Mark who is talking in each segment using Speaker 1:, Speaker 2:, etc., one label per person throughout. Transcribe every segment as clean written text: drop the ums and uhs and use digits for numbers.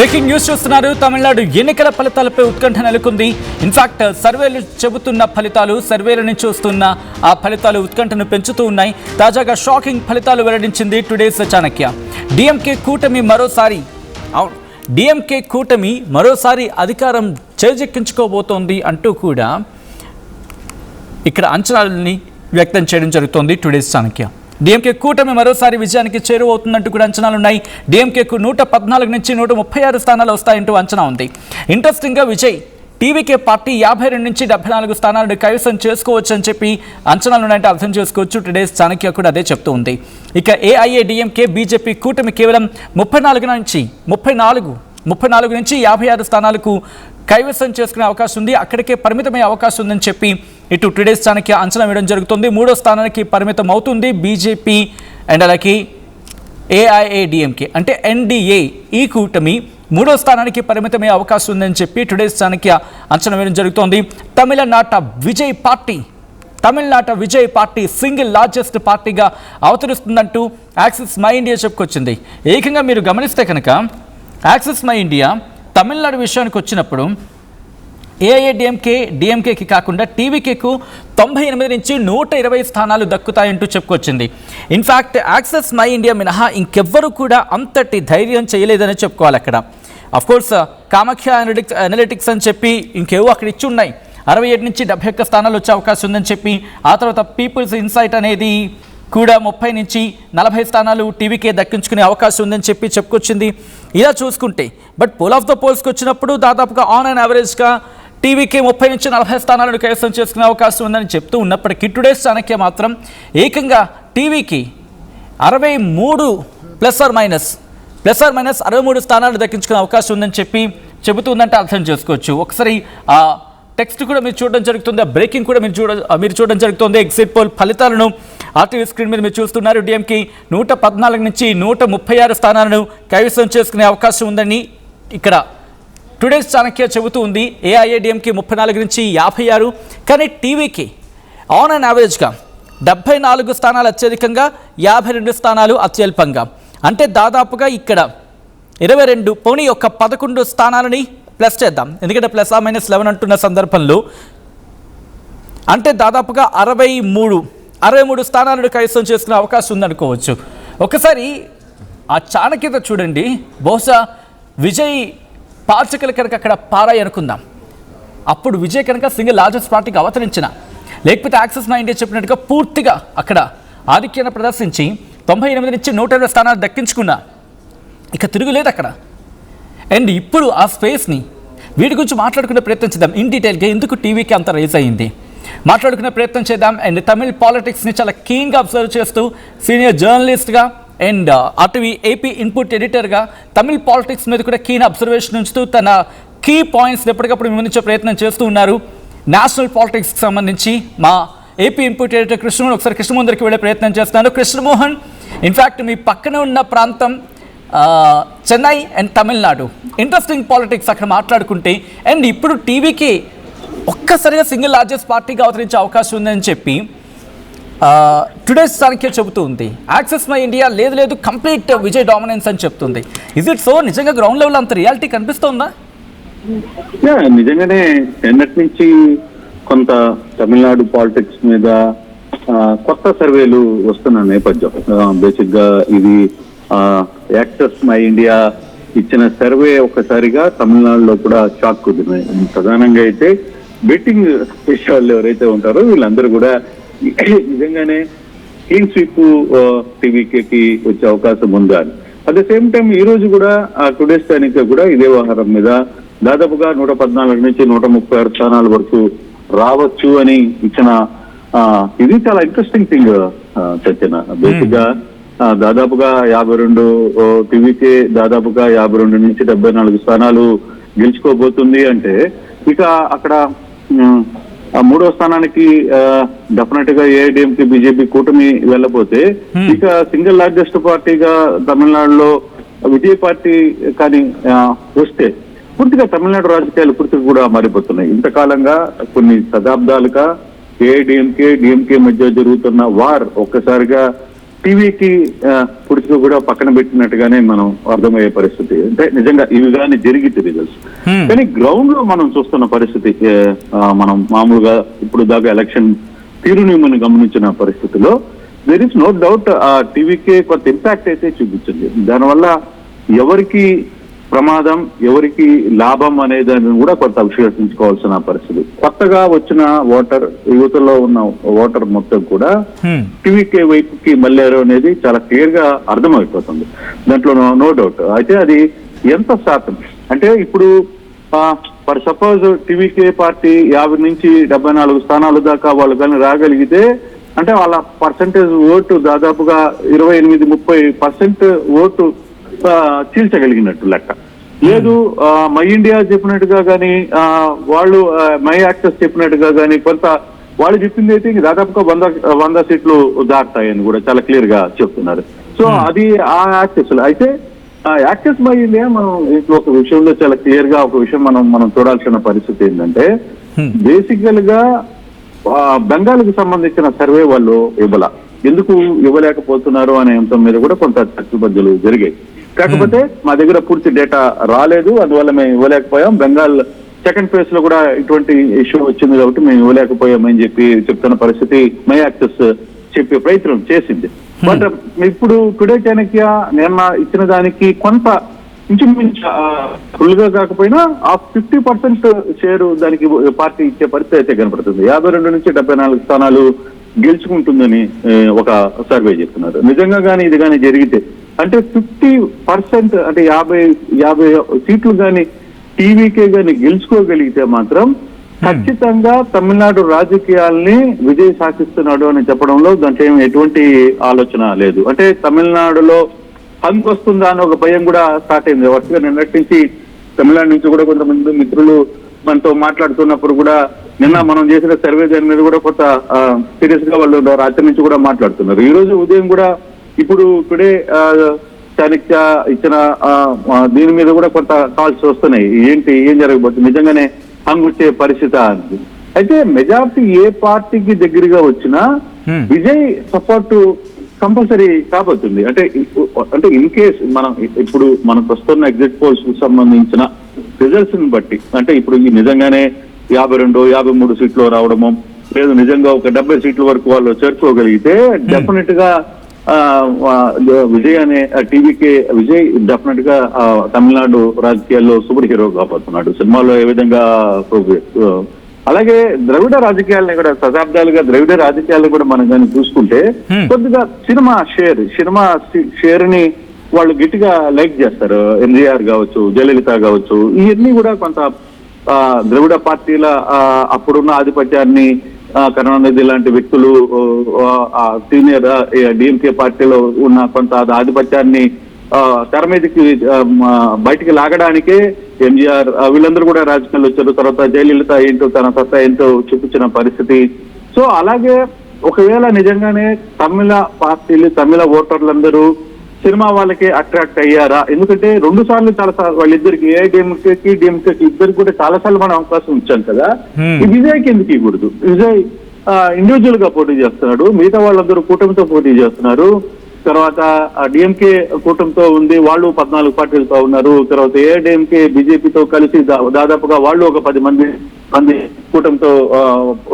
Speaker 1: Breaking news చూస్తున్నారు. తమిళనాడు ఎన్నికల ఫలితాలపై ఉత్కంఠ నెలకొంది. ఇన్ఫాక్ట్ సర్వేలు చెబుతున్న ఫలితాలు, సర్వేల నుంచి వస్తున్న ఆ ఫలితాలు ఉత్కంఠను పెంచుతూ ఉన్నాయి. తాజాగా షాకింగ్ ఫలితాలు వెల్లడించింది టుడేస్ చాణక్య. డిఎంకే కూటమి మరోసారి అధికారం చేజెక్కించుకోబోతోంది అంటూ కూడా ఇక్కడ అంచనాలని వ్యక్తం చేయడం జరుగుతోంది టుడేస్ చాణక్య. డిఎంకే కూటమి మరోసారి విజయానికి చేరువవుతుందంటూ కూడా అంచనాలున్నాయి. డిఎంకేకు 114 నుంచి 136 స్థానాలు వస్తాయంటూ అంచనా ఉంది. ఇంట్రెస్టింగ్గా విజయ్ టీవీకే పార్టీ 52 నుంచి 74 స్థానాలను కైవసం చేసుకోవచ్చు అని చెప్పి అంచనాలు ఉన్నాయంటే అర్థం చేసుకోవచ్చు. టుడేస్ చాణక్య కూడా అదే చెప్తూ ఉంది. ఇక ఏఐఏడిఎంకే బీజేపీ కూటమి కేవలం 34 నుంచి 56 స్థానాలకు కైవసం చేసుకునే అవకాశం ఉంది. అక్కడికే పరిమితమయ్యే అవకాశం ఉందని చెప్పి ఇటు టుడేస్ చాణక్య అంచనా వేయడం జరుగుతుంది. 3వ స్థానానికి పరిమితం అవుతుంది బీజేపీ అండ్ అలాగే ఏఐఏడిఎంకే అంటే ఎన్డీఏ. ఈ కూటమి 3వ స్థానానికి పరిమితమయ్యే అవకాశం ఉందని చెప్పి టుడేస్ చాణక్య అంచనా వేయడం జరుగుతోంది. తమిళనాట విజయ్ పార్టీ సింగిల్ లార్జెస్ట్ పార్టీగా అవతరిస్తుందంటూ యాక్సిస్ మై ఇండియా చెప్పుకొచ్చింది. ఏకంగా మీరు గమనిస్తే కనుక యాక్సిస్ మై ఇండియా తమిళనాడు విషయానికి వచ్చినప్పుడు డిఎంకేకి కాకుండా టీవీకేకు 98 నుంచి 120 స్థానాలు దక్కుతాయంటూ చెప్పుకొచ్చింది. ఇన్ఫ్యాక్ట్ యాక్సిస్ మై ఇండియా మినహా ఇంకెవ్వరూ కూడా అంతటి ధైర్యం చేయలేదని చెప్పుకోవాలి. అక్కడ అఫ్కోర్స్ కామాఖ్య అనలిటిక్స్ అని చెప్పి ఇంకేవో అక్కడ ఇచ్చి ఉన్నాయి. 67 నుంచి 71 స్థానాలు వచ్చే అవకాశం ఉందని చెప్పి, ఆ తర్వాత పీపుల్స్ ఇన్సైట్ అనేది కూడా 30 నుంచి 40 స్థానాలు టీవీకే దక్కించుకునే అవకాశం ఉందని చెప్పి చెప్పుకొచ్చింది. ఇలా చూసుకుంటే బట్ పోల్ ఆఫ్ ద పోల్స్కి వచ్చినప్పుడు దాదాపుగా ఆన్ అండ్ యావరేజ్గా టీవీకే 30 నుంచి 40 స్థానాలను కైవసం చేసుకునే అవకాశం ఉందని చెప్తూ ఉన్నప్పటికీ టుడేస్ చాణక్య మాత్రం ఏకంగా టీవీకి 63 ప్లస్ ఆర్ మైనస్ 63 స్థానాలు దక్కించుకునే అవకాశం ఉందని చెప్పి చెబుతుందంటే అర్థం చేసుకోవచ్చు. ఒకసారి ఆ టెక్స్ట్ కూడా మీరు చూడడం జరుగుతుంది, బ్రేకింగ్ కూడా మీరు చూడడం జరుగుతుంది. ఎగ్జిట్ పోల్ ఫలితాలను ఆర్టీవీ స్క్రీన్ మీద మీరు చూస్తున్నారు. డిఎంకి 114 నుంచి 136 స్థానాలను కైవసం చేసుకునే అవకాశం ఉందని ఇక్కడ టుడేస్ చాణక్య చెబుతూ ఉంది. ఏఐఏడిఎంకి 34 నుంచి 56, కానీ టీవీకి ఆన్ అండ్ యావరేజ్గా 74 స్థానాలు అత్యధికంగా, 52 స్థానాలు అత్యల్పంగా. అంటే దాదాపుగా ఇక్కడ 11 స్థానాలని ప్లస్ చేద్దాం, ఎందుకంటే +-11 అంటున్న సందర్భంలో అంటే దాదాపుగా 63 స్థానాలను కైవసం చేసుకునే అవకాశం ఉందనుకోవచ్చు. ఒకసారి ఆ చాణక్యత చూడండి. బహుశా విజయ్ పార్చకలు కనుక అక్కడ పారాయి అనుకుందాం, అప్పుడు విజయ్ కనుక సింగిల్ లార్జెస్ట్ పార్టీకి అవతరించిన, లేకపోతే యాక్సిస్ మై ఇండియా చెప్పినట్టుగా పూర్తిగా అక్కడ ఆధిక్యాన్ని ప్రదర్శించి 98 నుంచి 120 స్థానాలు దక్కించుకున్నా, ఇక తిరుగులేదు అక్కడ. అండ్ ఇప్పుడు ఆ స్పేస్ని వీటి గురించి మాట్లాడుకునే ప్రయత్నం చేద్దాం ఇన్ డీటెయిల్గా. ఎందుకు టీవీకి అంత రైజ్ అయ్యింది మాట్లాడుకునే ప్రయత్నం చేద్దాం. అండ్ తమిళ్ పాలిటిక్స్ని చాలా కీన్గా అబ్జర్వ్ చేస్తూ సీనియర్ జర్నలిస్ట్గా అండ్ ఆర్టీవీ ఏపీ ఇన్పుట్ ఎడిటర్గా తమిళ్ పాలిటిక్స్ మీద కూడా కీన్ అబ్జర్వేషన్ ఉంచుతూ తన కీ పాయింట్స్ ఎప్పటికప్పుడు వివరించే ప్రయత్నం చేస్తూ ఉన్నారు. నేషనల్ పాలిటిక్స్కి సంబంధించి మా ఏపీ ఇన్పుట్ ఎడిటర్ కృష్ణమోహన్, ఒకసారి కృష్ణమోహన్ దగ్గరికి వెళ్ళే ప్రయత్నం చేస్తున్నాను. కృష్ణమోహన్, ఇన్ఫ్యాక్ట్ మీ పక్కన ఉన్న ప్రాంతం Chennai and Tamil Nadu, interesting politics అక్కడ మాట్లాడుకుంటే. అండ్ ఇప్పుడు టీవీకి ఒక్కసారిగా సింగిల్ లార్జెస్ట్ పార్టీగా అవతరించే అవకాశం ఉందని చెప్పి టుడేస్ చాణక్య చెబుతూ ఉంది. యాక్సిస్ మై ఇండియా లేదు కంప్లీట్ విజయ్ డామినెన్స్ అని చెప్తుంది. Is it so? నిజంగా గ్రౌండ్ లెవెల్ అంత రియాలిటీ కనిపిస్తుందా?
Speaker 2: నిజంగానే నిన్నటి నుంచి కొంత తమిళనాడు పాలిటిక్స్ మీద కొత్త సర్వేలు వస్తున్న నేపథ్యం. బేసిక్ గా ఇది యాక్సిస్ మై ఇండియా ఇచ్చిన సర్వే ఒక్కసారిగా తమిళనాడులో కూడా షాక్ కుదిరినాయి. ప్రధానంగా అయితే బెట్టింగ్ విషయాల్లో ఎవరైతే ఉంటారో వీళ్ళందరూ కూడా నిజంగానే క్లీన్ స్వీప్ టీవీకి వచ్చే అవకాశం ఉందా అని. అట్ ద సేమ్ టైం ఈ రోజు కూడా టుడేస్ చాణక్య కూడా ఇదే వ్యవహారం మీద దాదాపుగా 114 నుంచి 136 స్థానాల వరకు రావచ్చు అని ఇచ్చిన ఇది చాలా ఇంట్రెస్టింగ్ థింగ్ చర్చన. బేసిక్ గా దాదాపుగా 52 టీవీకే దాదాపుగా 52 నుంచి 74 స్థానాలు గెలుచుకోబోతుంది అంటే ఇక అక్కడ 3వ స్థానానికి డెఫినెట్ గా ఏఐడిఎంకే బీజేపీ కూటమి వెళ్ళబోతే ఇక సింగిల్ లార్జెస్ట్ పార్టీగా తమిళనాడులో విజయ్ పార్టీ కానీ వస్తే పూర్తిగా తమిళనాడు రాజకీయాలు పూర్తిగా కూడా మారిపోతున్నాయి. ఇంతకాలంగా కొన్ని శతాబ్దాలుగా ఏఐడిఎంకే డిఎంకే మధ్య జరుగుతున్న వార్ ఒక్కసారిగా టీవీకి పుడిచి కూడా పక్కన పెట్టినట్టుగానే మనం అర్థమయ్యే పరిస్థితి. అంటే నిజంగా ఇవి కానీ జరిగితే రిజల్ట్స్, కానీ గ్రౌండ్ లో మనం చూస్తున్న పరిస్థితి మనం మామూలుగా ఇప్పుడు దాకా ఎలక్షన్ తీరుని మనం గమనించిన పరిస్థితిలో there is no doubt TVK కొంత ఇంపాక్ట్ అయితే చూపించింది. దానివల్ల ఎవరికి ప్రమాదం ఎవరికి లాభం అనే దాన్ని కూడా కొంత విశ్లేషించుకోవాల్సిన పరిస్థితి. కొత్తగా వచ్చిన ఓటర్ యువతలో ఉన్న ఓటర్ మొత్తం కూడా టీవీకే వైపుకి మళ్ళారు అనేది చాలా క్లియర్ గా అర్థమైపోతుంది. దాంట్లో నో డౌట్. అయితే అది ఎంత శాతం అంటే ఇప్పుడు ఫర్ సపోజ్ టీవీకే పార్టీ 50 నుంచి 74 స్థానాలు దాకా వాళ్ళు కానీ రాగలిగితే అంటే వాళ్ళ పర్సంటేజ్ ఓటు దాదాపుగా 28-30% ఓటు చీల్చగలిగినట్టు లెక్క. లేదు మై ఇండియా చెప్పినట్టుగా కానీ వాళ్ళు మై యాక్సెస్ చెప్పినట్టుగా కానీ కొంత వాళ్ళు చెప్పింది అయితే దాదాపుగా 100 సీట్లు దాటుతాయని కూడా చాలా క్లియర్ గా చెప్తున్నారు. సో అది ఆ యాక్సెస్ అయితే యాక్సెస్ మై ఇండియా మనం ఒక విషయంలో చాలా క్లియర్ గా ఒక విషయం మనం చూడాల్సిన పరిస్థితి ఏంటంటే బేసికల్ గా బెంగాల్కి సంబంధించిన సర్వే వాళ్ళు ఎందుకు ఇవ్వలేకపోతున్నారు అనే అంశం మీద కూడా కొంత చర్చలు జరిగాయి. కాకపోతే మా దగ్గర పూర్తి డేటా రాలేదు, అందువల్ల మేము ఇవ్వలేకపోయాం. బెంగాల్ సెకండ్ ఫేజ్ లో కూడా ఇటువంటి ఇష్యూ వచ్చింది కాబట్టి మేము ఇవ్వలేకపోయామని చెప్తున్న పరిస్థితి మై యాక్సెస్ చెప్పే ప్రయత్నం చేసింది. బట్ ఇప్పుడు టుడే చాణక్య నిన్న ఇచ్చిన దానికి కొంత ఇంచుమించు ఫుల్ గా కాకపోయినా ఆ 50% షేరు దానికి పార్టీ ఇచ్చే పరిస్థితి అయితే కనపడుతుంది. 52 నుంచి 74 స్థానాలు గెలుచుకుంటుందని ఒక సర్వే చెప్తున్నారు. నిజంగా కానీ ఇది కానీ జరిగితే అంటే 50% అంటే 50 సీట్లు కానీ టీవీకే కానీ గెలుచుకోగలిగితే మాత్రం ఖచ్చితంగా తమిళనాడు రాజకీయాల్ని విజయ్ సాధిస్తున్నాడు అని చెప్పడంలో దాంట్లో ఎటువంటి ఆలోచన లేదు. అంటే తమిళనాడులో హంగ్ వస్తుందా అని ఒక భయం కూడా స్టార్ట్ అయింది. వరుసగా నిన్నటి నుంచి తమిళనాడు నుంచి కూడా కొంతమంది మిత్రులు మనతో మాట్లాడుతున్నప్పుడు కూడా నిన్న మనం చేసిన సర్వే దాని మీద కూడా కొంత సీరియస్ గా వాళ్ళు రాత్రి నుంచి కూడా మాట్లాడుతున్నారు. ఈ రోజు ఉదయం కూడా ఇప్పుడు టుడే చాణక్య ఇచ్చిన దీని మీద కూడా కొంత కాల్స్ వస్తున్నాయి. ఏం జరగబోతుంది, నిజంగానే హంగ్ వచ్చే పరిస్థితి అని. అయితే మెజార్టీ ఏ పార్టీకి దగ్గరగా వచ్చినా విజయ్ సపోర్ట్ కంపల్సరీ కాబోతుంది. అంటే ఇన్ కేస్ మనం ఇప్పుడు మనకు వస్తున్న ఎగ్జిట్ పోల్స్ కు సంబంధించిన రిజల్ట్స్ ని బట్టి అంటే ఇప్పుడు నిజంగానే 52-53 సీట్లు రావడము లేదు నిజంగా ఒక 70 సీట్ల వరకు వాళ్ళు చేర్చుకోగలిగితే డెఫినెట్ గా విజయ్ అనే టీవీకే విజయ్ డెఫినెట్ గా తమిళనాడు రాజకీయాల్లో సూపర్ హీరో కాబోతున్నాడు. సినిమాలో ఏ విధంగా అలాగే ద్రవిడ రాజకీయాలని కూడా శతాబ్దాలుగా ద్రవిడ రాజకీయాలను కూడా మనం కానీ చూసుకుంటే కొద్దిగా సినిమా షేర్ ని వాళ్ళు గట్టిగా లైక్ చేస్తారు. ఎన్టీఆర్ కావచ్చు, జయలలిత కావచ్చు, ఇవన్నీ కూడా కొంత ద్రవిడ పార్టీల అప్పుడున్న ఆధిపత్యాన్ని కరుణానిధి లాంటి వ్యక్తులు సీనియర్ డిఎంకే పార్టీలో ఉన్న కొంత ఆధిపత్యాన్ని తెర మీదకి బయటికి లాగడానికే ఎంజీఆర్ వీళ్ళందరూ కూడా రాజకీయాలు వచ్చారు. తర్వాత జయలలిత ఏంటో తన సత్తా ఏంటో చూపించిన పరిస్థితి. సో అలాగే ఒకవేళ నిజంగానే తమిళ పార్టీలు తమిళ ఓటర్లందరూ సినిమా వాళ్ళకి అట్రాక్ట్ అయ్యారా? ఎందుకంటే 2 సార్లు చాలా వాళ్ళిద్దరికి ఏఐడిఎంకేకి డిఎంకేకి ఇద్దరికి కూడా చాలా సార్లు మనం అవకాశం ఇచ్చాం కదా. ఈ విజయ్కి ఎందుకు ఇవ్వకూడదు? విజయ్ ఇండివిజువల్ గా పోటీ చేస్తున్నాడు, మిగతా వాళ్ళందరూ కూటమితో పోటీ చేస్తున్నారు. తర్వాత డిఎంకే కూటమితో ఉంది, వాళ్ళు 14 పార్టీలతో ఉన్నారు. తర్వాత ఏఐడిఎంకే బీజేపీతో కలిసి దాదాపుగా వాళ్ళు ఒక 10 మంది కూటమితో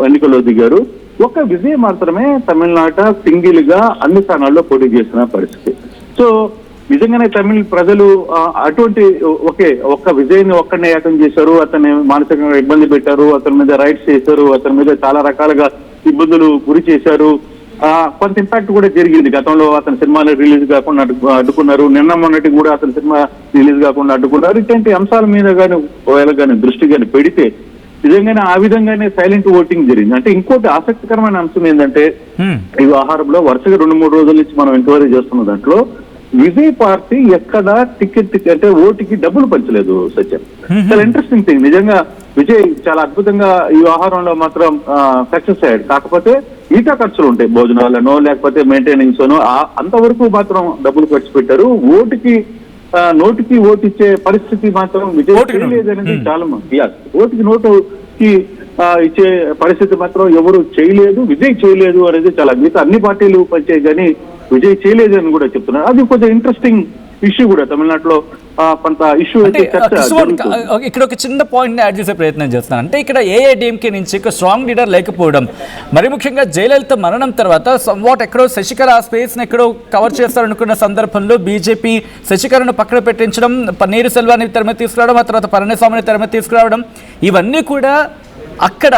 Speaker 2: ఎన్నికల్లో దిగారు. ఒక్క విజయ్ మాత్రమే తమిళనాట సింగిల్ గా అన్ని స్థానాల్లో పోటీ చేసిన పరిస్థితి. సో నిజంగానే తమిళ ప్రజలు అటువంటి ఒక్క విజయ్ని ఒక్కడనే ఏకం చేశారు, అతన్ని మానసికంగా ఇబ్బంది పెట్టారు, అతని మీద రైట్స్ చేశారు, అతని మీద చాలా రకాలుగా ఇబ్బందులు గురి చేశారు. కొంత ఇంపాక్ట్ కూడా జరిగింది. గతంలో అతని సినిమాలు రిలీజ్ కాకుండా అడ్డుకున్నారు, నిన్న మొన్నటి కూడా అతని సినిమా రిలీజ్ కాకుండా అడ్డుకున్నారు. ఇటువంటి అంశాల మీద కానీ ఒకవేళ కానీ దృష్టి కానీ పెడితే నిజంగానే ఆ విధంగానే సైలెంట్ ఓటింగ్ జరిగింది. అంటే ఇంకోటి ఆసక్తికరమైన అంశం ఏంటంటే ఈ వ్యవహారంలో వరుసగా 2-3 రోజుల నుంచి మనం ఎంక్వైరీ చేస్తున్న దాంట్లో విజయ్ పార్టీ ఎక్కడ టికెట్ అంటే ఓటుకి డబ్బులు పంచలేదు. సత్యం చాలా ఇంట్రెస్టింగ్ థింగ్. నిజంగా విజయ్ చాలా అద్భుతంగా ఈ వ్యవహారంలో మాత్రం సక్సెస్ అయ్యాడు. కాకపోతే మిగతా ఖర్చులు ఉంటాయి, భోజనాలనో లేకపోతే మెయింటెనెన్స్ అనో అంతవరకు మాత్రం డబ్బులు ఖర్చు పెట్టారు. నోటుకి ఓటు ఇచ్చే పరిస్థితి మాత్రం విజయ్ చేయలేదనేది చాలా మంది. ఓటుకి నోటుకి ఇచ్చే పరిస్థితి మాత్రం ఎవరు చేయలేదు, విజయ్ చేయలేదు అనేది చాలా మిగతా అన్ని పార్టీలు పనిచేయ కానీ విజయ్ చేయలేదని కూడా చెప్తున్నారు. అది కొంచెం ఇంట్రెస్టింగ్ ఇష్యూ కూడా తమిళనాడులో కొంత ఇష్యూ
Speaker 1: అంటే ఇక్కడ ఒక చిన్న పాయింట్ యాడ్ చేసే ప్రయత్నం చేస్తున్నాను. అంటే ఇక్కడ ఏఐడిఎంకే నుంచి ఒక స్ట్రాంగ్ లీడర్ లేకపోవడం, మరి ముఖ్యంగా జయలలిత మరణం తర్వాత సంవాట్ ఎక్కడో శశికళ ఆ స్పేస్ని ఎక్కడో కవర్ చేస్తారనుకున్న సందర్భంలో బీజేపీ శశికళను పక్కన పెట్టించడం, పన్నీరు సెల్వాన్ని తెరమ తీసుకురావడం, ఆ తర్వాత పళనిస్వామిని తెరమ తీసుకురావడం, ఇవన్నీ కూడా అక్కడ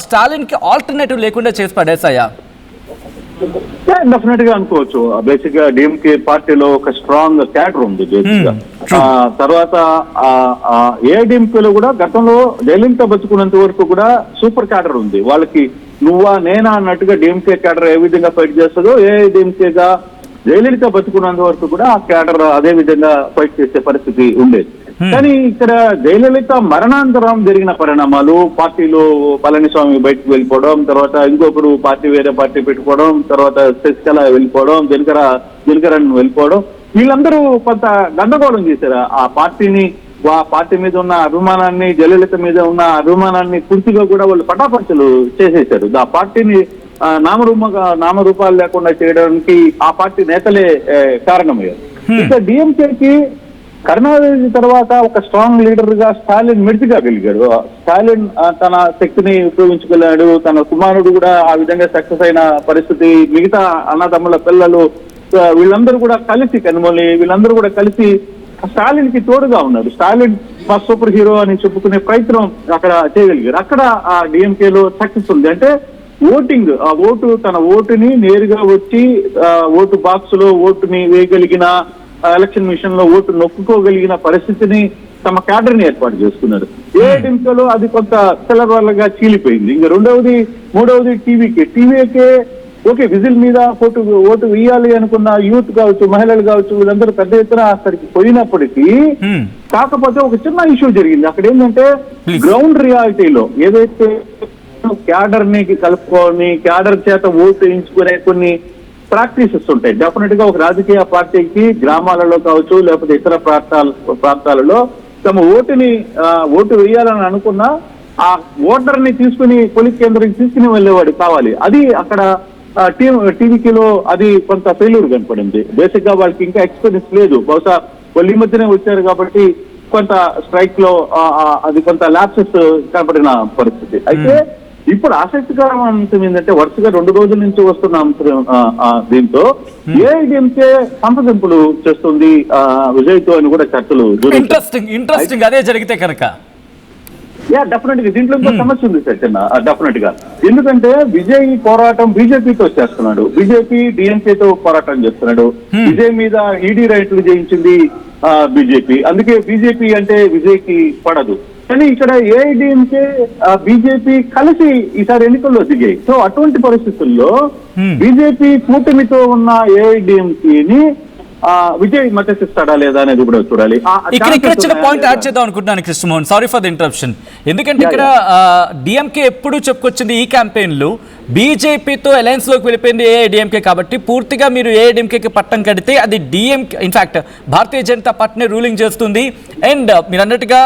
Speaker 1: స్టాలిన్కి ఆల్టర్నేటివ్ లేకుండా చేసి పడేసాయా?
Speaker 2: డెఫినెట్ గా అనుకోవచ్చు. బేసిక్ గా డిఎంకే పార్టీలో ఒక స్ట్రాంగ్ క్యాడర్ ఉంది బేసిక్ గా. తర్వాత ఏఐడిఎంకేలో కూడా గతంలో జయలలిత బతుకున్నంత వరకు కూడా సూపర్ క్యాడర్ ఉంది. వాళ్ళకి నువ్వా నేనా అన్నట్టుగా డిఎంకే క్యాడర్ ఏ విధంగా ఫైట్ చేస్తుందో ఏఐడిఎంకేగా జయలలిత బతుకున్నంత వరకు కూడా ఆ క్యాడర్ అదే విధంగా ఫైట్ చేసే పరిస్థితి ఉండేది. కానీ ఇక్కడ జయలలిత మరణాంతరం జరిగిన పరిణామాలు, పార్టీలో పళనిస్వామి బయటకు వెళ్ళిపోవడం, తర్వాత ఇంకొకరు వేరే పార్టీ పెట్టుకోవడం, తర్వాత శశికళ వెళ్ళిపోవడం, దినకరన్ వెళ్ళిపోవడం, వీళ్ళందరూ కొంత గందరగోళం చేశారు ఆ పార్టీని. ఆ పార్టీ మీద ఉన్న అభిమానాన్ని, జయలలిత మీద ఉన్న అభిమానాన్ని పూర్తిగా కూడా వాళ్ళు పటాపంచలు చేసేశారు. ఆ పార్టీని నామరూపాలు లేకుండా చేయడానికి ఆ పార్టీ నేతలే కారణమయ్యారు. ఇక డిఎంకేకి కరుణానిధి తర్వాత ఒక స్ట్రాంగ్ లీడర్ గా స్టాలిన్ మెడిసిగలిగాడు. స్టాలిన్ తన శక్తిని ఉపయోగించుకెళ్ళాడు. తన కుమారుడు కూడా ఆ విధంగా సక్సెస్ అయిన పరిస్థితి. మిగతా అన్నదమ్ముల పిల్లలు వీళ్ళందరూ కూడా కలిసి, కనుమొలి వీళ్ళందరూ కూడా కలిసి స్టాలిన్ కి తోడుగా ఉన్నారు. స్టాలిన్ మా సూపర్ హీరో అని చెప్పుకునే ప్రయత్నం అక్కడ చేయగలిగారు. అక్కడ ఆ డిఎంకేలో సక్సెస్ ఉంది. అంటే ఓటింగ్, ఆ తన ఓటుని నేరుగా వచ్చి ఓటు బాక్స్ లో ఓటుని వేయగలిగిన, ఎలక్షన్ మిషన్ లో ఓటు నొక్కుకోగలిగిన పరిస్థితిని తమ క్యాడర్ ని ఏర్పాటు చేసుకున్నారు. ఏఐడిఎంకేలో అది కొంత తెల్లవాళ్ళగా చీలిపోయింది. ఇంకా మూడవది టీవీకే ఓకే, విజిల్ మీద ఓటు వేయాలి అనుకున్న యూత్ కావచ్చు, మహిళలు కావచ్చు, వీళ్ళందరూ పెద్ద ఎత్తున అక్కడికి పోయినప్పటికీ కాకపోతే ఒక చిన్న ఇష్యూ జరిగింది. అక్కడ ఏంటంటే గ్రౌండ్ రియాలిటీలో ఏదైతే క్యాడర్ ని కలుపుకొని క్యాడర్ చేత ఓటు వేయించుకునే కొన్ని ప్రాక్టీసెస్ ఉంటాయి. డెఫినెట్ గా ఒక రాజకీయ పార్టీకి గ్రామాలలో కావచ్చు, లేకపోతే ఇతర ప్రాంతాలలో తమ ఓటు వేయాలని అనుకున్న ఆ ఓటర్ ని తీసుకుని పోలింగ్ కేంద్రానికి తీసుకుని వెళ్ళేవాడు కావాలి. అది అక్కడ టీవీలో అది కొంత ఫెయిల్యూర్ కనపడింది. బేసిక్ గా వాళ్ళకి ఇంకా ఎక్స్పీరియన్స్ లేదు. బహుశా వాళ్ళు ఈ మధ్యనే వచ్చారు కాబట్టి కొంత స్ట్రైక్ లో అది కొంత ల్యాప్సెస్ కనపడిన పరిస్థితి. అయితే ఇప్పుడు ఆసక్తికరమైన అంశం ఏంటంటే వరుసగా 2 రోజుల నుంచి వస్తున్న అంశం దీంతో ఏఐడిఎంకే సంప్రదింపులు చేస్తుంది విజయ్ తో అని కూడా చర్చలు.
Speaker 1: ఇంట్రెస్టింగ్ అదే జరిగితే కనుక
Speaker 2: డెఫినెట్ గా దీంట్లో ఇంకో సమస్య ఉంది సార్ చిన్న. డెఫినెట్ గా ఎందుకంటే విజయ్ పోరాటం బీజేపీతో చేస్తున్నాడు, బీజేపీ డిఎంకేతో పోరాటం చేస్తున్నాడు. విజయ్ మీద ఈడీ రైట్లు జయించింది బీజేపీ, అందుకే బీజేపీ అంటే విజయ్ కి పడదు. కానీ ఇక్కడ ఏఐడిఎంకే బీజేపీ కలిసి ఈసారి ఎన్నికల్లో దిగాయి. సో అటువంటి పరిస్థితుల్లో బీజేపీ కూటమితో ఉన్న ఏఐడిఎంకేని విజయ్ మద్దతిస్తాడా లేదా అనేది కూడా చూడాలి.
Speaker 1: ఇక్కడ చిన్న పాయింట్ యాడ్ చేద్దాం అనుకుంటున్నాను Krishnamohan, sorry for the interruption. ఎందుకంటే ఇక్కడ డిఎంకే ఎప్పుడు చెప్పుకొచ్చింది ఈ క్యాంపెయిన్ లో బీజేపీతో అలయన్స్ లోకి వెళ్ళిపోయింది ఏఐడిఎంకే కాబట్టి పూర్తిగా మీరు ఏఐడిఎంకేకి పట్టం కడితే అది డిఎంకే ఇన్ఫాక్ట్ భారతీయ జనతా పార్టీని రూలింగ్ చేస్తుంది. అండ్ మీరు అన్నట్టుగా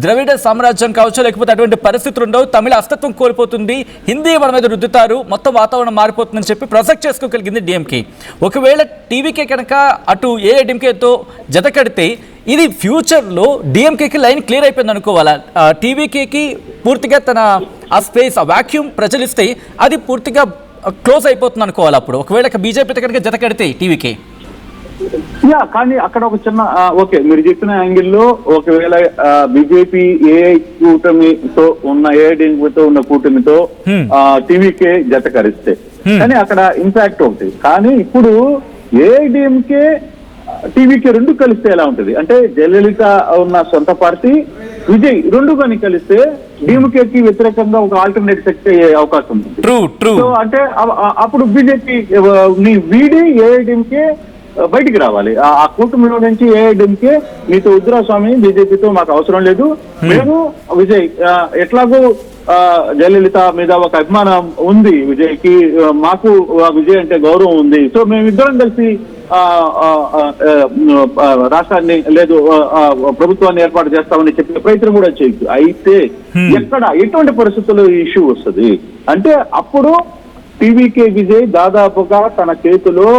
Speaker 1: ద్రవిడ సామ్రాజ్యం కావచ్చు, లేకపోతే అటువంటి పరిస్థితులు ఉండవు, తమిళ అస్తిత్వం కోల్పోతుంది, హిందీ మన మీద రుద్దుతారు, మొత్తం వాతావరణం మారిపోతుందని చెప్పి ప్రొజెక్ట్ చేసుకోగలిగింది డిఎంకే. ఒకవేళ టీవీకే కనుక అటు ఏఐడిఎంకేతో జత కడితే ఇది ఫ్యూచర్లో డిఎంకేకి లైన్ క్లియర్ అయిపోయింది అనుకోవాలా? టీవీకేకి పూర్తిగా తన ఆ స్పేస్, ఆ వాక్యూమ్ ప్రజలిస్తే అది పూర్తిగా క్లోజ్ అయిపోతుంది అనుకోవాలి. అప్పుడు ఒకవేళ బీజేపీతో కనుక జత కడితే టీవీకే
Speaker 2: కానీ అక్కడ ఒక చిన్న ఓకే మీరు చెప్పిన యాంగిల్లో ఒకవేళ బీజేపీ కూటమితో ఉన్న ఏఐడిఎంకేతో ఉన్న కూటమితో టీవీకే జత కరిస్తే, కానీ అక్కడ ఇంపాక్ట్ ఒకటి. కానీ ఇప్పుడు ఏఐడిఎంకే టీవీకే రెండు కలిస్తే ఎలా ఉంటది అంటే జయలలిత ఉన్న సొంత పార్టీ విజయ్ రెండు కానీ కలిస్తే డిఎంకేకి వ్యతిరేకంగా ఒక ఆల్టర్నేట్ శక్తి అయ్యే అవకాశం ఉంది. సో అంటే అప్పుడు బీజేపీ వీడి ఏఐడిఎంకే బయటికి రావాలి. ఆ కూటమిలో నుంచి ఏఐడిఎంకే మీతో వద్దురా స్వామి, బీజేపీతో మాకు అవసరం లేదు, మేము విజయ్ ఎట్లాగో జయలలిత మీద ఒక అభిమానం ఉంది విజయ్కి, మాకు విజయ్ అంటే గౌరవం ఉంది, సో మేమిద్దరం కలిసి రాష్ట్రాన్ని లేదు ప్రభుత్వాన్ని ఏర్పాటు చేస్తామని చెప్పే ప్రయత్నం కూడా చేయొచ్చు. అయితే ఎక్కడ ఎటువంటి పరిస్థితుల్లో ఈ ఇష్యూ వస్తుంది అంటే అప్పుడు టీవీకే విజయ్ దాదాపుగా తన చేతిలో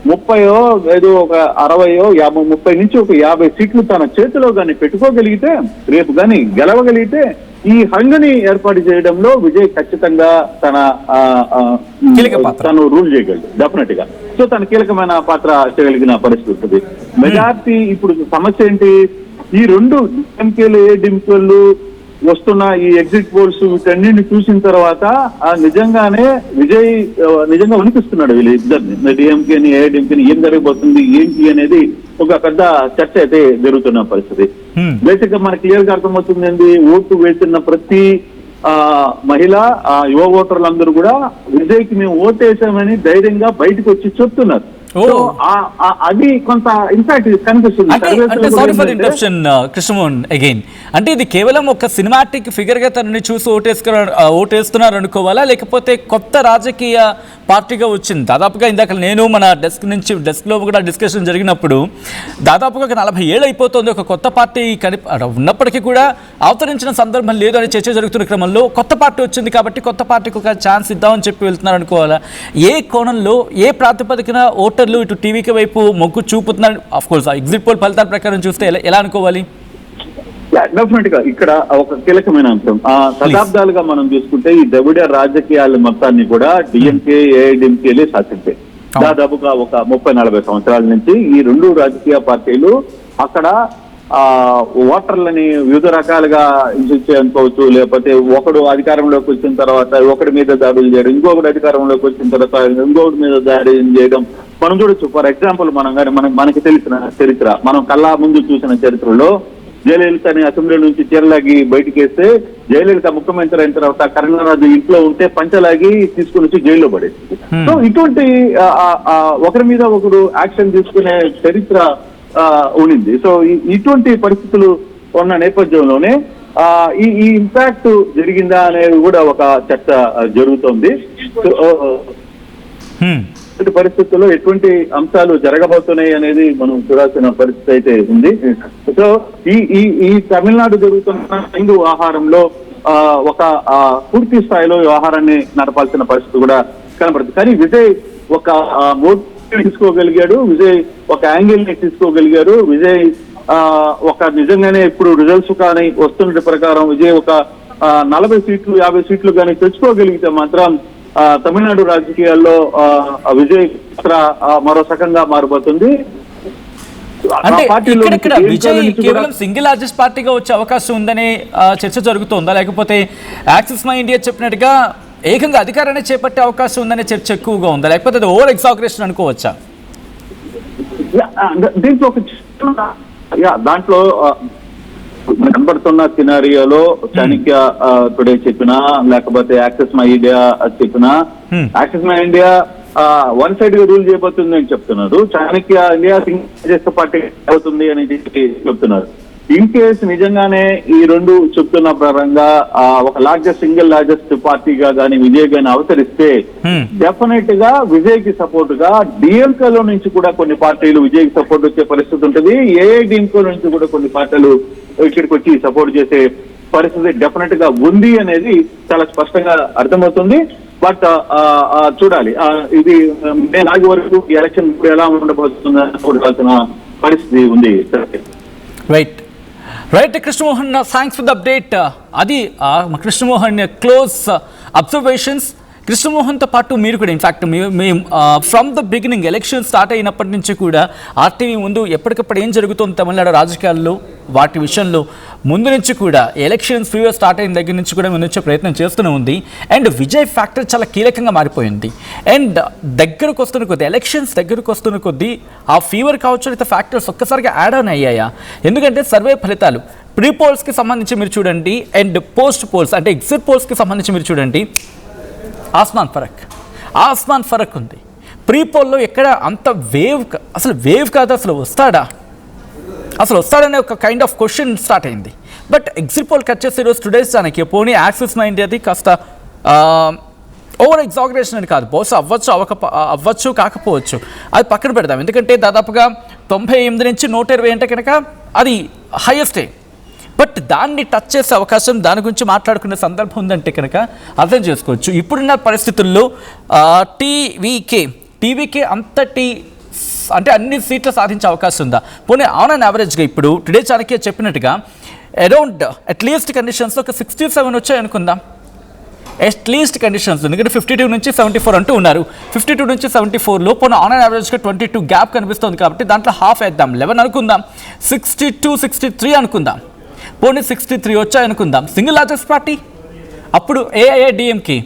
Speaker 2: 30 ఏదో ఒక 60 30 నుంచి ఒక 50 సీట్లు తన చేతిలో కానీ పెట్టుకోగలిగితే, రేపు కానీ గెలవగలిగితే ఈ హంగని ఏర్పాటు చేయడంలో విజయ్ ఖచ్చితంగా తను రూల్ చేయగలడు డెఫినెట్ గా. సో తన కీలకమైన పాత్ర చేయగలిగిన పరిస్థితి ఉంటుంది. మెజార్టీ ఇప్పుడు సమస్య ఏంటి, ఈ రెండు డిఎంకేలు ఏడీఎంకేలు వస్తున్న ఈ ఎగ్జిట్ పోల్స్ వీటన్నిటిని చూసిన తర్వాత నిజంగానే విజయ్ నిజంగా వణికిస్తున్నాడు వీళ్ళు ఇద్దరిని, డిఎంకేని ఏఐడిఎంకేని. ఏం జరగబోతుంది ఏంటి అనేది ఒక పెద్ద చర్చ అయితే జరుగుతున్న పరిస్థితి. బేసిక్ గా మనకి క్లియర్ గా అర్థమవుతుంది ఏంటి, ఓటు వేసిన ప్రతి మహిళ యువ ఓటర్లందరూ కూడా విజయ్ కి మేము ఓటేసామని ధైర్యంగా బయటకు వచ్చి చెప్తున్నారు. అది కొంత ఇంపాక్ట్ కనిపిస్తుంది.
Speaker 1: Sorry for interruption Krishnamohan again, అంటే ఇది కేవలం ఒక సినిమాటిక్ ఫిగర్ గా తనని చూసి ఓటేస్తున్నారు అనుకోవాలా, లేకపోతే కొత్త రాజకీయ పార్టీగా వచ్చింది? దాదాపుగా ఇందాక నేను మన డెస్క్ లో కూడా డిస్కషన్ జరిగినప్పుడు దాదాపుగా ఒక 40 ఏళ్ళు అయిపోతుంది ఒక కొత్త పార్టీ ఉన్నప్పటికీ కూడా అవతరించిన సందర్భం లేదు అని చర్చ జరుగుతున్న క్రమంలో కొత్త పార్టీ వచ్చింది కాబట్టి కొత్త పార్టీకి ఒక ఛాన్స్ ఇద్దామని చెప్పి వెళ్తున్నారు అనుకోవాలా? ఏ కోణంలో ఏ ప్రాతిపదికన ఓటర్లు ఇటు టీవీకి వైపు మొగ్గు చూపుతున్నారు? ఆఫ్ కోర్స్ ఎగ్జిట్ పోల్ ఫలితాల ప్రకారం చూస్తే ఎలా అనుకోవాలి?
Speaker 2: డెఫినెట్ గా ఇక్కడ ఒక కీలకమైన అంశం, శతాబ్దాలుగా మనం చూసుకుంటే ఈ ద్రవిడ రాజకీయాల మొత్తాన్ని కూడా డిఎంకే ఏఐడిఎంకేలే శాసించాయి. దాదాపుగా ఒక 30-40 సంవత్సరాల నుంచి ఈ రెండు రాజకీయ పార్టీలు అక్కడ ఓటర్లని వివిధ రకాలుగా హింసించే అనుకోవచ్చు, లేకపోతే ఒకడు అధికారంలోకి వచ్చిన తర్వాత ఒకటి మీద దాడులు చేయడం, ఇంకొకటి అధికారంలోకి వచ్చిన తర్వాత ఇంకొకటి మీద దాడి చేయడం మనం చూడొచ్చు. ఫర్ ఎగ్జాంపుల్ మనం కానీ మనకి తెలిసిన చరిత్ర, మనం కళ్ళ ముందు చూసిన చరిత్రలో జయలలితని అసెంబ్లీ నుంచి చీరలాగి బయటికి వేస్తే జయలలిత ముఖ్యమంత్రి అయిన తర్వాత కరుణారాజు ఇంట్లో ఉంటే పంచలాగి తీసుకుని వచ్చి జైల్లో పడేసింది. సో ఇటువంటి ఒకరి మీద ఒకరు యాక్షన్ తీసుకునే చరిత్ర ఉండింది. సో ఇటువంటి పరిస్థితులు ఉన్న నేపథ్యంలోనే ఈ ఇంపాక్ట్ జరిగిందా అనేది కూడా ఒక చర్చ జరుగుతోంది. పరిస్థితుల్లో ఎటువంటి అంశాలు జరగబోతున్నాయి అనేది మనం చూడాల్సిన పరిస్థితి అయితే ఉంది. సో ఈ తమిళనాడు జరుగుతున్న హిందూ ఆహారంలో ఒక పూర్తి స్థాయిలో వ్యవహారాన్ని నడపాల్సిన పరిస్థితి కూడా కనబడుతుంది. కానీ విజయ్ ఒక మోడ్ తీసుకోగలిగాడు, విజయ్ ఒక యాంగిల్ ని తీసుకోగలిగారు. విజయ్ ఒక నిజంగానే ఇప్పుడు రిజల్ట్స్ కానీ వస్తున్న ప్రకారం విజయ్ ఒక 40 సీట్లు 50 సీట్లు కానీ తెచ్చుకోగలిగితే మాత్రం తమిళనాడు రాజకీయాల్లో విజయ్ మరో సకంగా మారబోతుంది.
Speaker 1: అంటే ఇక్కడ విజయ్ కేవలం సింగిల్ లార్జెస్ట్ పార్టీగా వచ్చే అవకాశం ఉందనే చర్చ జరుగుతోందా, లేకపోతే యాక్సిస్ మై ఇండియా చెప్పినట్టుగా ఏకంగా అధికారాన్ని చేపట్టే అవకాశం ఉందనే చర్చ ఎక్కువగా ఉందా, లేకపోతే అది ఓవర్ ఎగ్జాగరేషన్ అనుకోవచ్చా?
Speaker 2: దాంట్లో కనబడుతున్న సినారియోలో చాణక్య టుడే చెప్పినా లేకపోతే యాక్సిస్ మై ఇండియా చెప్పినా, axis my India one side గా రూల్ చేయబోతుంది అని చెప్తున్నారు. చాణక్య ఇండియా సింగిల్ పార్టీ అవుతుంది అని చెప్తున్నారు. ఇన్ కేస్ నిజంగానే ఈ రెండు చెప్తున్న పరంగా ఒక సింగిల్ లార్జెస్ట్ పార్టీగా కానీ విజయ్ గాని అవతరిస్తే డెఫినెట్ గా విజయ్ కి సపోర్ట్ గా డిఎంకేలో నుంచి కూడా కొన్ని పార్టీలు విజయ్ కి సపోర్ట్ వచ్చే పరిస్థితి ఉంటుంది. ఏఐడిఎంకే నుంచి కూడా కొన్ని పార్టీలు ఇక్కడికి వచ్చి సపోర్ట్ చేసే పరిస్థితి డెఫినెట్ గా ఉంది అనేది చాలా స్పష్టంగా అర్థమవుతుంది. బట్ చూడాలి, ఇది మే 4 వరకు ఎలక్షన్ ఎలా ఉండబోతుందని చూడాల్సిన పరిస్థితి ఉంది.
Speaker 1: Right Krishnamohan, thanks for the update. అది కృష్ణమోహన్ క్లోజ్ అబ్జర్వేషన్స్. కృష్ణమోహన్తో పాటు మీరు కూడా ఇన్ఫ్యాక్ట్ మేము from the beginning election start అయినప్పటి నుంచి కూడా ఆర్టీవీ ముందు ఎప్పటికప్పుడు ఏం జరుగుతుంది తమిళనాడు రాజకీయాల్లో వాటి విషయంలో ముందు నుంచి కూడా ఎలక్షన్స్ ఫీవర్ స్టార్ట్ అయిన దగ్గర నుంచి కూడా ముందు వచ్చే ప్రయత్నం చేస్తూనే ఉంది. అండ్ విజయ్ ఫ్యాక్టర్ చాలా కీలకంగా మారిపోయింది. అండ్ దగ్గరకు వస్తున్న కొద్దీ ఎలక్షన్స్ దగ్గరకు వస్తున్న కొద్దీ ఆ ఫీవర్ కావచ్చు లేదా ఫ్యాక్టర్స్ ఒక్కసారిగా యాడ్ ఆన్ అయ్యాయా? ఎందుకంటే సర్వే ఫలితాలు ప్రీ పోల్స్కి సంబంధించి మీరు చూడండి అండ్ పోస్ట్ పోల్స్ అంటే ఎగ్జిట్ పోల్స్కి సంబంధించి మీరు చూడండి, ఆస్మాన్ ఫరక్ ఉంది. ప్రీ పోల్లో ఎక్కడ అంత వేవ్ కాదు, అసలు వస్తాడనే ఒక కైండ్ ఆఫ్ క్వశ్చన్ స్టార్ట్ అయింది. బట్ ఎగ్జిట్ పోల్ కట్ చేసి ఈరోజు టుడేస్ దానికి పోనీ యాక్సిస్ మై ఇండియాది కాస్త ఓవర్ ఎగ్జాగరేషన్ అని కాదు, బహుశా అవ్వచ్చు కాకపోవచ్చు, అది పక్కన పెడదాం. ఎందుకంటే దాదాపుగా 98 నుంచి 120 అంటే కనుక అది హైయెస్టే. బట్ దాన్ని టచ్ చేసే అవకాశం, దాని గురించి మాట్లాడుకునే సందర్భం ఉందంటే కనుక అర్థం చేసుకోవచ్చు. ఇప్పుడున్న పరిస్థితుల్లో టీవీకే అంతటి అంటే అన్ని సీట్లు సాధించే అవకాశం ఉందా? పోనీ ఆన్ అండ్ యావరేజ్గా ఇప్పుడు టుడే చాణక్య చెప్పినట్టుగా అరౌండ్ అట్లీస్ట్ కండిషన్స్లో ఒక 67 వచ్చాయి అనుకుందాం. అట్లీస్ట్ కండిషన్స్, ఎందుకంటే 52 నుంచి 74 అంటూ ఉన్నారు. 52 నుంచి 74లో పోనీ ఆన్ అండ్ యావరేజ్గా 22 గ్యాప్ కనిపిస్తుంది కాబట్టి దాంట్లో హాఫ్ వేద్దాం, 11 అనుకుందాం. 62, 63 అనుకుందాం. పోనీ 63 వచ్చాయి అనుకుందాం. సింగిల్ లార్జెస్ట్ పార్టీ అప్పుడు ఏఐఏడిఎంకే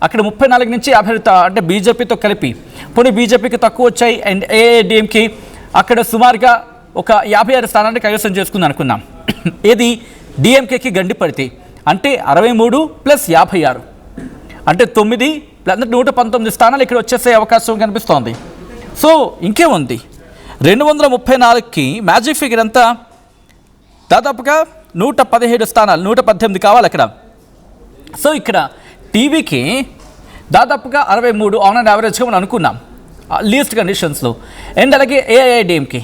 Speaker 1: అక్కడ 34 నుంచి 50 అంటే బీజేపీతో కలిపి, పోనీ బీజేపీకి తక్కువ వచ్చాయి అండ్ ఏఐఏడిఎంకే అక్కడ సుమారుగా ఒక 56 స్థానాన్ని కైవసం చేసుకుంది అనుకుందాం. ఇది డిఎంకేకి గండి పడితే అంటే 63 ప్లస్ 56 అంటే 9 ప్లస్ 119 స్థానాలు ఇక్కడ వచ్చేసే అవకాశం కనిపిస్తోంది. సో ఇంకేముంది, 234కి మ్యాజిక్ ఫిగర్ అంతా దాదాపుగా 117 స్థానాలు, 118 కావాలి అక్కడ. సో ఇక్కడ టీవీకి దాదాపుగా 63 ఆన్ అండ్ యావరేజ్గా మనం అనుకున్నాం లీస్ట్ కండిషన్స్లో. అండ్ అలాగే ఏఐఐడిఎంకి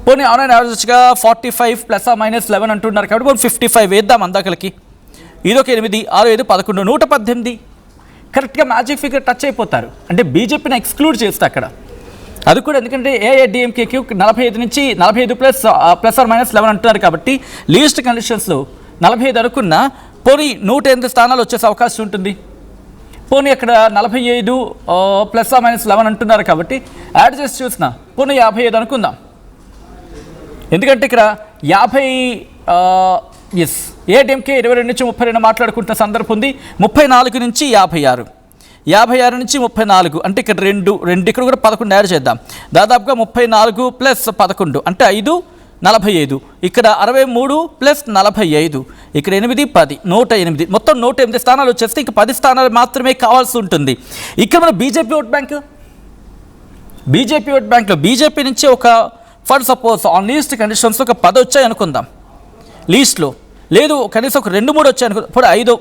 Speaker 1: పోనీ ఆన్ అండ్ యావరేజ్గా 45 ప్లస్ మైనస్ 11 అంటున్నారు కాబట్టి పోనీ 55 వేద్దాం అందాకలకి. ఇదొక 8, 6, 5, 11, 118 కరెక్ట్గా మ్యాజిక్ ఫిగర్ టచ్ అయిపోతారు. అంటే బీజేపీని ఎక్స్క్లూడ్ చేస్తే అక్కడ అది కూడా, ఎందుకంటే ఏఐడిఎంకేకి 45 నుంచి 45 ప్లస్ ఆర్ మైనస్ 11 అంటున్నారు కాబట్టి లీస్ట్ కండిషన్స్లో 45 అనుకున్న పోనీ 108 స్థానాలు వచ్చేసే అవకాశం ఉంటుంది. పోనీ అక్కడ 45 ప్లస్ ఆర్ మైనస్ 11 అంటున్నారు కాబట్టి యాడ్ చేసి చూసిన పోనీ 55 అనుకుందాం. ఎందుకంటే ఇక్కడ 50 ఎస్ ఏఐడిఎంకే 22 నుంచి 32 మాట్లాడుకుంటున్న సందర్భం ఉంది. 34 నుంచి 56, 56 నుంచి 34 అంటే ఇక్కడ 2 ఇక్కడ కూడా 11 యాడ్ చేద్దాం. దాదాపుగా 34 ప్లస్ 11 అంటే 5, 45. ఇక్కడ 63 ప్లస్ 45, ఇక్కడ 8, 10, 108. మొత్తం 108 స్థానాలు వచ్చేస్తే ఇంకా 10 స్థానాలు మాత్రమే కావాల్సి ఉంటుంది. ఇక్కడ మన బీజేపీ ఓట్ బ్యాంక్లో బీజేపీ నుంచి ఒక ఫర్ సపోజ్ ఆన్ లీస్ట్ కండిషన్స్లో ఒక 10 వచ్చాయి అనుకుందాం లీస్ట్లో, లేదు కనీసం ఒక 2-3 వచ్చాయి అనుకుందాం. ఇప్పుడు 5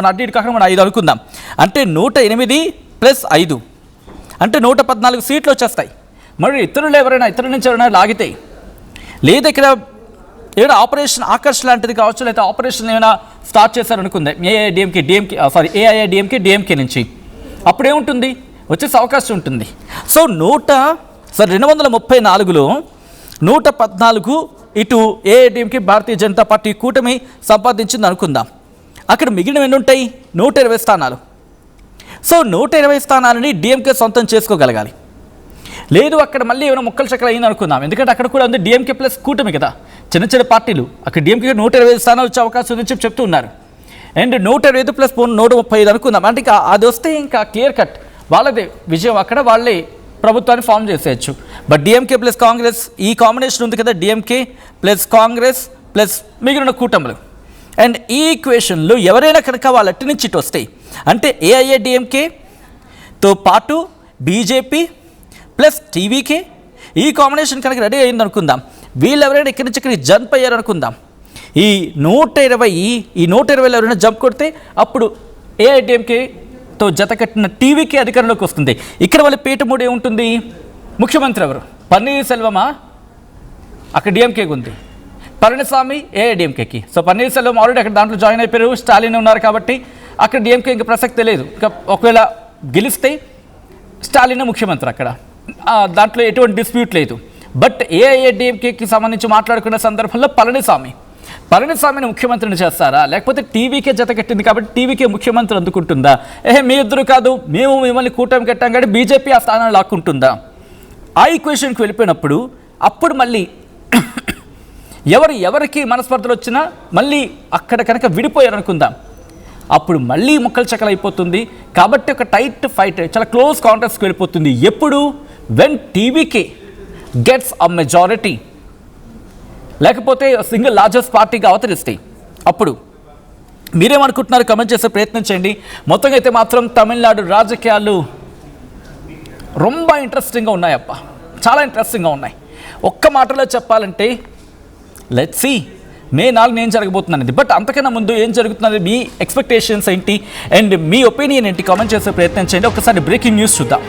Speaker 1: అటు ఇటు కాకుండా మనం 5 అనుకుందాం. అంటే 108 ప్లస్ 5 అంటే 114 సీట్లు వచ్చేస్తాయి. మరి ఇతరుల నుంచి ఎవరైనా లాగితే, లేదా ఇక్కడ ఏమైనా ఆపరేషన్ ఆకర్ష్ లాంటిది కావచ్చు, లేదా ఆపరేషన్ ఏమైనా స్టార్ట్ చేశారనుకుంది ఏఐఐడిఎంకే డిఎంకే నుంచి, అప్పుడు ఏముంటుంది, వచ్చేసే అవకాశం ఉంటుంది. సో 234లో 114 ఇటు ఏఐడిఎంకే భారతీయ జనతా పార్టీ కూటమి సంపాదించింది అనుకుందాం. అక్కడ మిగిలిన ఎన్ని ఉంటాయి, 120 స్థానాలు. సో 120 స్థానాలని డిఎంకే సొంతం చేసుకోగలగాలి. లేదు అక్కడ మళ్ళీ ఏమైనా ముక్కలు చక్కలు అయింది అనుకుందాం, ఎందుకంటే అక్కడ కూడా ఉంది డిఎంకే ప్లస్ కూటమి కదా, చిన్న పార్టీలు. అక్కడ డిఎంకే 120 స్థానాలు వచ్చే అవకాశం ఉందని చెప్తూ ఉన్నారు. అండ్ 125 ప్లస్ 135 అనుకుందాం. అంటే ఇంకా అది వస్తే ఇంకా క్లియర్ కట్ వాళ్ళదే విజయం, అక్కడ వాళ్ళే ప్రభుత్వాన్ని ఫామ్ చేసేయచ్చు. బట్ డిఎంకే ప్లస్ కాంగ్రెస్ ఈ కాంబినేషన్ ఉంది కదా, డిఎంకే ప్లస్ కాంగ్రెస్ ప్లస్ మిగిలిన కూటములు. అండ్ ఈ ఈక్వేషన్లో ఎవరైనా కనుక వాళ్ళ అటు నుంచి ఇటు వస్తాయి అంటే ఏఐఏడిఎంకేతో పాటు బీజేపీ ప్లస్ టీవీకే ఈ కాంబినేషన్ కనుక రెడీ అయింది అనుకుందాం. వీళ్ళు ఎవరైనా ఇక్కడి నుంచి ఇక్కడికి జంప్ అయ్యారు అనుకుందాం. ఈ 120లో ఎవరైనా జంప్ కొడితే అప్పుడు ఏఐడిఎంకేతో జత కట్టిన టీవీకి అధికారంలోకి వస్తుంది. ఇక్కడ వాళ్ళ పీఠమూడి ఏముంటుంది, ముఖ్యమంత్రి ఎవరు, పన్నీర్సెల్వమా, అక్కడ డిఎంకేకి ఉంది, పళనిస్వామి ఏఐడిఎంకేకి. సో పన్నీర్సెల్వం ఆల్రెడీ అక్కడ దాంట్లో జాయిన్ అయిపోయారు, స్టాలిన్ ఉన్నారు కాబట్టి అక్కడ డిఎంకే ఇంకా ప్రసక్తే లేదు. ఇంకా ఒకవేళ గెలిస్తే స్టాలిన్ ముఖ్యమంత్రి అక్కడ, దాంట్లో ఎటువంటి డిస్ప్యూట్ లేదు. బట్ ఏఐఏడిఎంకేకి సంబంధించి మాట్లాడుకున్న సందర్భంలో పళనిస్వామిని ముఖ్యమంత్రిని చేస్తారా, లేకపోతే టీవీకే జత కట్టింది కాబట్టి టీవీకే ముఖ్యమంత్రి అందుకుంటుందా, మీ ఇద్దరు కాదు మేము మిమ్మల్ని కూటమి కట్టాం కాబట్టి బీజేపీ ఆ స్థానాన్ని లాక్కుంటుందా, ఆ ఈక్వేషన్కి వెళ్ళిపోయినప్పుడు అప్పుడు మళ్ళీ ఎవరికి మనస్పర్ధలు వచ్చినా మళ్ళీ అక్కడ కనుక విడిపోయారనుకుందాం, అప్పుడు మళ్ళీ ముక్కలు చక్కలు అయిపోతుంది. కాబట్టి ఒక టైట్ ఫైట్, చాలా క్లోజ్ కాంటెస్ట్కి వెళ్ళిపోతుంది. ఎప్పుడు when TVK gets a majority, లేకపోతే సింగిల్ లార్జెస్ట్ పార్టీగా అవతరిస్తాయి. అప్పుడు మీరేమనుకుంటున్నారు కమెంట్ చేసే ప్రయత్నం చేయండి. మొత్తంగా అయితే మాత్రం తమిళనాడు రాజకీయాలు రొంబ ఇంట్రెస్టింగ్గా ఉన్నాయప్ప, చాలా ఇంట్రెస్టింగ్గా ఉన్నాయి. ఒక్క మాటలో చెప్పాలంటే లెట్స్ సీ మే 4 ఏం జరగబోతుందనేది. బట్ అంతకన్నా ముందు ఏం జరుగుతున్నది, మీ ఎక్స్పెక్టేషన్స్ ఏంటి అండ్ మీ ఒపీనియన్ ఏంటి కామెంట్ చేసే ప్రయత్నం చేయండి. ఒకసారి బ్రేకింగ్ న్యూస్ చూద్దాం.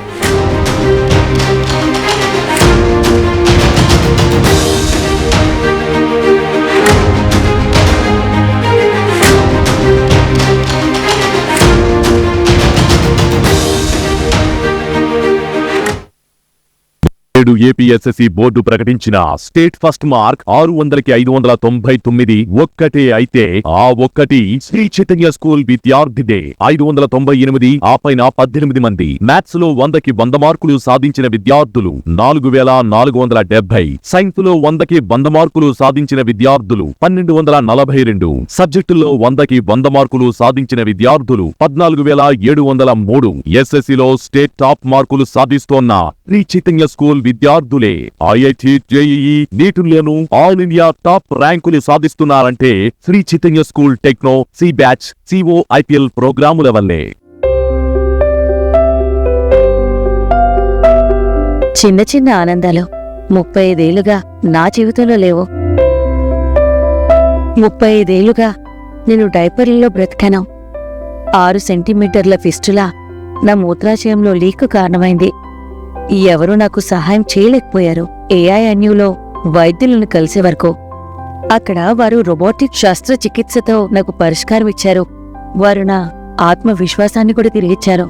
Speaker 3: నేడు ఏపీఎస్ఎస్సీ బోర్డు ప్రకటించిన స్టేట్ ఫస్ట్ మార్క్ 600కి 599 ఒక్కటే అయితే ఆ ఒక్కటి శ్రీ చైతన్య స్కూల్ విద్యార్థిదే. 598 ఆ పైన 18 మంది. మ్యాథ్స్ లో 100కి 100 మార్కులు సాధించిన విద్యార్థులు 4470. సైన్స్ లో 100కి 100 మార్కులు సాధించిన విద్యార్థులు 1242. సబ్జెక్టుల్లో 100కి 100 మార్కులు సాధించిన విద్యార్థులు 14703. ఎస్ఎస్సీలో స్టేట్ టాప్ మార్కులు సాధిస్తోన్న శ్రీ చైతన్య స్కూల్ విద్యార్థులే ఐఐటి, జేఈఈ, నీటులను ఆల్ ఇండియా టాప్ ర్యాంకులు సాధిస్తున్నారంటే Sri Chaitanya school techno, C batch, CO, IPL ప్రోగ్రాముల వల్లే.
Speaker 4: చిన్న చిన్న ఆనందాలు 35 ఏళ్లుగా నా జీవితంలో లేవు. 35 ఏళ్లుగా నేను డైపర్లలో బ్రతికాను. 6 సెంటీమీటర్ల ఫిస్టులా నా మూత్రాశయంలో లీక్ కారణమైంది. ఎవరూ నాకు సహాయం చేయలేకపోయారు. ఏఐఎన్యూలో వైద్యులను కలిసే వరకు. అక్కడ వారు రోబోటిక్ శస్త్రచికిత్సతో నాకు పరిష్కారం ఇచ్చారు. వారు నా ఆత్మవిశ్వాసాన్ని కూడా తిరిగిచ్చారు.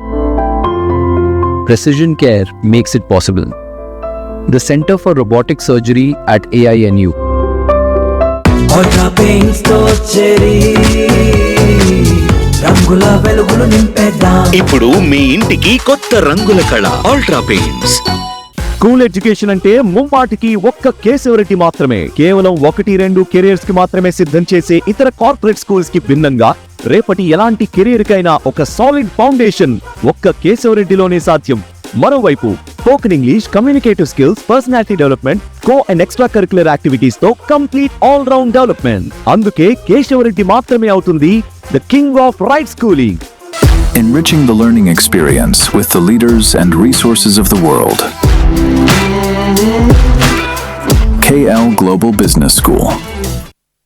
Speaker 5: Precision Care makes it possible. The Center for Robotic Surgery at AINU.
Speaker 6: Ultra Paints తో చేరి రంగుల వెలుగులు నింపేద్దాం.
Speaker 7: ఇప్పుడు మీ ఇంటికి కొత్త రంగుల కళ అల్ట్రా పెయింట్స్.
Speaker 3: స్కూల్ ఎడ్యుకేషన్ అంటే ముమ్మాటికి ఒక్క కేశవరెడ్డి మాత్రమే. కేవలం 1-2 కెరియర్స్ కి మాత్రమే సిద్ధం చేసే ఇతర కార్పొరేట్ స్కూల్స్ కి భిన్నంగా రేపటి ఎలాంటి కెరీర్ కైనా ఒక సాలిడ్ ఫౌండేషన్ ఒక్క కేశవరెడ్డిలోనే సాధ్యం. మరోవైపు spoken English, communicative skills, personality development, co and extra curricular activities తో కంప్లీట్ ఆల్ రౌండ్ డెవలప్మెంట్. అందుకే కేశవరెడ్డి మాత్రమే అవుతుంది the king of right schooling.
Speaker 8: Enriching the learning experience with the leaders and resources of the world. KL Global Business School.